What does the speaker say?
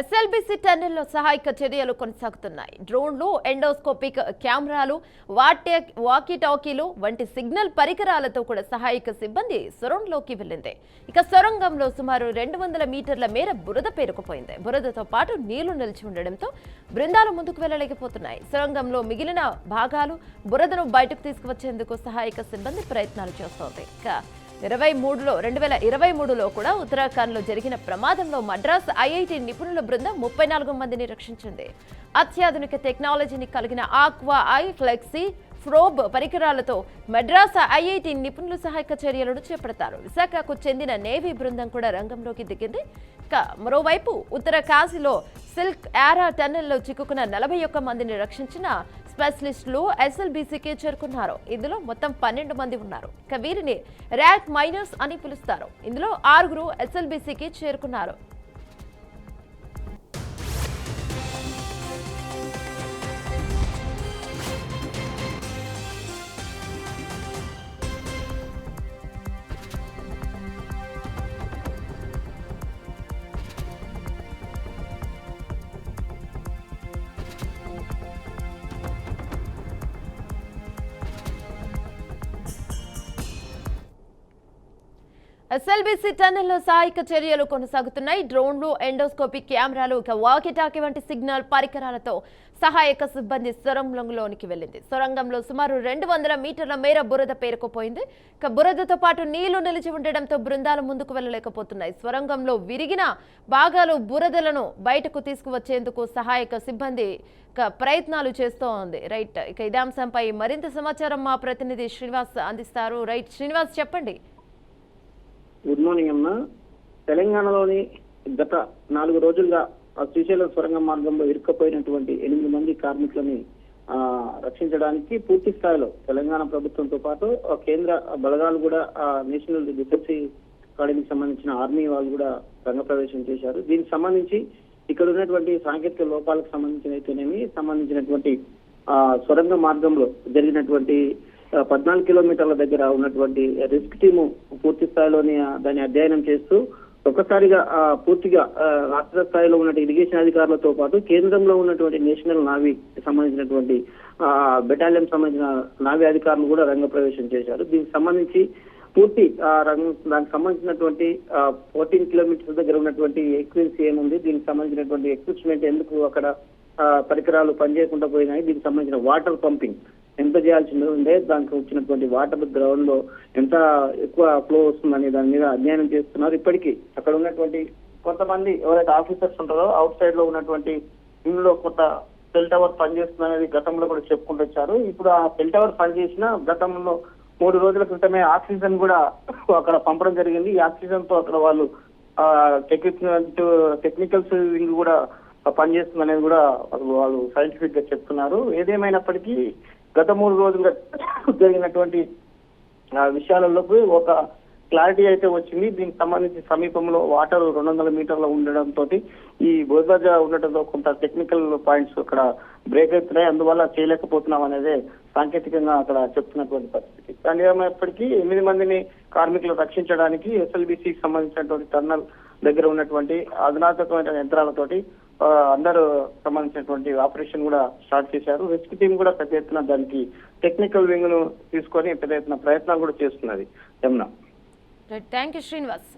SLBC టన్నెల్లో సహాయక చర్యలు కొనసాగుతున్నాయి. డ్రోన్లు, ఎండోస్కోపిక్ కెమెరాలు, వాకీ టాకీలు వంటి సిగ్నల్ పరికరాలతో కూడా సహాయక సిబ్బంది సొరంగంలోకి వెళ్లింది. ఇక సొరంగంలో సుమారు 200 మీటర్ల మేర బురద పేరుకుపోయింది. బురదతో పాటు నీళ్లు నిలిచి ఉండడంతో బృందాలు ముందుకు వెళ్లలేకపోతున్నాయి. సొరంగంలో మిగిలిన భాగాలు బురదను బయటకు తీసుకువచ్చేందుకు సహాయక సిబ్బంది ప్రయత్నాలు చేస్తోంది. ఇక 2023లో కూడా ఉత్తరాఖండ్లో జరిగిన ప్రమాదంలో మద్రాస్ ఐఐటి నిపుణుల బృందం 34 మందిని రక్షించింది. అత్యాధునిక టెక్నాలజీని కలిగిన ఆక్వా ఐ ఫ్లెక్సీ ఫ్రోబ్ పరికరాలతో మద్రాస్ ఐఐటి నిపుణులు సహాయక చర్యలను చేపడతారు. విశాఖకు చెందిన నేవీ బృందం కూడా రంగంలోకి దిగింది. మరోవైపు ఉత్తర కాశీలో సిల్క్ యారా టన్నెల్లో చిక్కుకున్న 41 మందిని రక్షించిన స్పెషలిస్టులు ఎస్ఎల్బీసీకి చేరుకున్నారు. ఇందులో మొత్తం 12 మంది ఉన్నారు. వీరిని ర్యాక్ మైనర్స్ అని పిలుస్తారు. ఇందులో 6 ఎస్ఎల్బీసీకి చేరుకున్నారు. ఎస్ఎల్బీసీ టన్నెల్లో సహాయక చర్యలు కొనసాగుతున్నాయి. డ్రోన్లు, ఎండోస్కోపిక్ కెమెరాలు, వాకీ-టాకీ వంటి సిగ్నల్ పరికరాలతో సహాయక సిబ్బంది సొరంగంలోనికి వెళ్లింది. సొరంగంలో సుమారు 200 మీటర్ల మేర బురద పేరుకుపోయింది. బురదతో పాటు నీళ్లు నిలిచి ఉండడంతో బృందాలు ముందుకు వెళ్లలేకపోతున్నాయి. సొరంగంలో విరిగిన భాగాలు బురదలను బయటకు తీసుకువచ్చేందుకు సహాయక సిబ్బంది ప్రయత్నాలు చేస్తోంది. రైట్, ఇక ఇదే అంశంపై మరింత సమాచారం మా ప్రతినిధి శ్రీనివాస్ అందిస్తారు. రైట్ శ్రీనివాస్, చెప్పండి. గుడ్ మార్నింగ్ అమ్మ. తెలంగాణలోని గత 4 రోజులుగా శ్రీశైలం సొరంగ మార్గంలో ఇరుక్కపోయినటువంటి 8 మంది కార్మికులని రక్షించడానికి పూర్తి స్థాయిలో తెలంగాణ ప్రభుత్వంతో పాటు కేంద్ర బలగాలు కూడా నేషనల్ డిఫెన్స్ అకాడమీకి సంబంధించిన ఆర్మీ వాళ్ళు కూడా రంగప్రవేశం చేశారు. దీనికి సంబంధించి ఇక్కడ ఉన్నటువంటి సాంకేతిక లోపాలకు సంబంధించినటువంటి సొరంగ మార్గంలో జరిగినటువంటి 14 కిలోమీటర్ల దగ్గర ఉన్నటువంటి రిస్క్ టీము పూర్తి స్థాయిలోని దాన్ని అధ్యయనం చేస్తూ ఒక్కసారిగా పూర్తిగా రాష్ట్ర స్థాయిలో ఉన్న ఇరిగేషన్ అధికారులతో పాటు కేంద్రంలో ఉన్నటువంటి నేషనల్ నావీ సంబంధించినటువంటి బెటాలియన్ సంబంధించిన నావీ అధికారులు కూడా రంగప్రవేశం చేశారు. దీనికి సంబంధించి పూర్తి దానికి సంబంధించినటువంటి 14 కిలోమీటర్ల దగ్గర ఉన్నటువంటి ఎక్విప్మెంట్స్ ఏముంది, దీనికి సంబంధించినటువంటి ఎక్విప్మెంట్ ఎందుకు అక్కడ పరికరాలు పనిచేయకుండా పోయినాయి, దీనికి సంబంధించిన వాటర్ పంపింగ్ ఎంత చేయాల్సి ఉండే, దానికి వచ్చినటువంటి వాటర్ గ్రౌండ్ లో ఎంత ఎక్కువ ఫ్లో వస్తుందని దాని మీద అధ్యయనం చేస్తున్నారు. ఇప్పటికీ అక్కడ ఉన్నటువంటి కొంతమంది ఎవరైతే ఆఫీసర్స్ ఉంటారో అవుట్ సైడ్ లో ఉన్నటువంటి ఇందులో కొంత సెల్ టవర్ పనిచేస్తుందనేది గతంలో కూడా చెప్పుకుంటూ వచ్చారు. ఇప్పుడు ఆ సెల్ టవర్ పనిచేసిన గతంలో 3 రోజుల క్రితమే ఆక్సిజన్ కూడా అక్కడ పంపడం జరిగింది. ఈ ఆక్సిజన్ తో అక్కడ వాళ్ళు టెక్నికల్స్ వింగ్ కూడా పనిచేస్తుంది అనేది కూడా వాళ్ళు సైంటిఫిక్ గా చెప్తున్నారు. ఏదేమైనప్పటికీ గత 3 రోజులుగా జరిగినటువంటి విషయాలలోకి ఒక క్లారిటీ అయితే వచ్చింది. దీనికి సంబంధించి సమీపంలో వాటర్ 200 మీటర్ల ఉండడంతో ఈ బోధ ఉండటంతో కొంత టెక్నికల్ పాయింట్స్ అక్కడ బ్రేక్ అవుతున్నాయి, అందువల్ల చేయలేకపోతున్నాం అనేది సాంకేతికంగా అక్కడ చెప్తున్నటువంటి పరిస్థితి. కానీ ఏమైనప్పటికీ 8 మందిని కార్మికులు రక్షించడానికి ఎస్ఎల్బీసీకి సంబంధించినటువంటి టన్నల్ దగ్గర ఉన్నటువంటి అధునాతకమైన యంత్రాలతోటి అందరూ సంబంధించినటువంటి ఆపరేషన్ కూడా స్టార్ట్ చేశారు. రెస్క్యూ టీం కూడా పెద్ద ఎత్తున దానికి టెక్నికల్ వింగ్ ను తీసుకొని పెద్ద ఎత్తున ప్రయత్నాలు కూడా చేస్తున్నది. యమున. Thank you Srinivas.